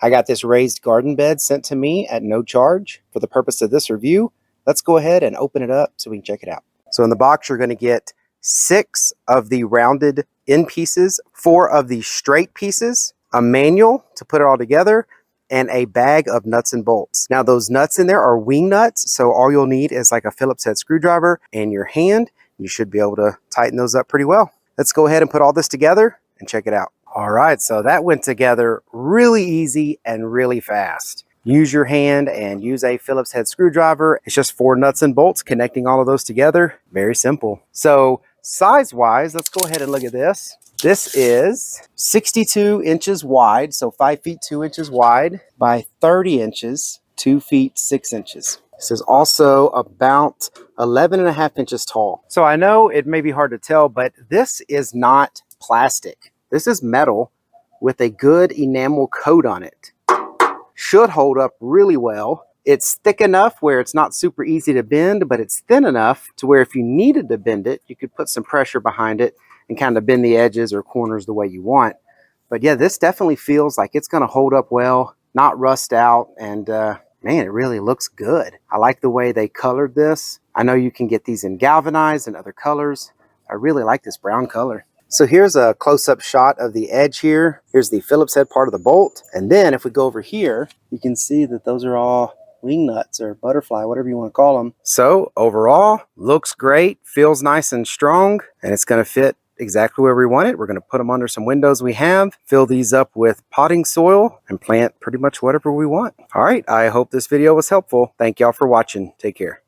I got this raised garden bed sent to me at no charge for the purpose of this review. Let's go ahead and open it up so we can check it out. So in the box, you're going to get 6 of the rounded end pieces, 4 of the straight pieces, a manual to put it all together, and a bag of nuts and bolts. Now those nuts in there are wing nuts, so all you'll need is like a Phillips head screwdriver and your hand. You should be able to tighten those up pretty well. Let's go ahead and put all this together and check it out. All right, so that went together really easy and really fast. Use your hand and use a Phillips head screwdriver. It's just 4 nuts and bolts connecting all of those together. Very simple. So size-wise, let's go ahead and look at this. This is 62 inches wide, so 5 feet 2 inches wide by 30 inches, 2 feet 6 inches. This is also about 11.5 inches tall. So I know it may be hard to tell, but this is not plastic. This is metal with a good enamel coat on it. Should hold up really well. It's thick enough where it's not super easy to bend, but it's thin enough to where if you needed to bend it, you could put some pressure behind it and kind of bend the edges or corners the way you want. But yeah, this definitely feels like it's going to hold up well, not rust out, and man, it really looks good. I like the way they colored this. I know you can get these in galvanized and other colors. I really like this brown color. So here's a close-up shot of the edge here. Here's the Phillips head part of the bolt. And then if we go over here, you can see that those are all wing nuts or butterfly, whatever you want to call them. So overall, looks great, feels nice and strong, and it's going to fit exactly where we want it. We're going to put them under some windows we have, fill these up with potting soil, and plant pretty much whatever we want. All right, I hope this video was helpful. Thank y'all for watching. Take care.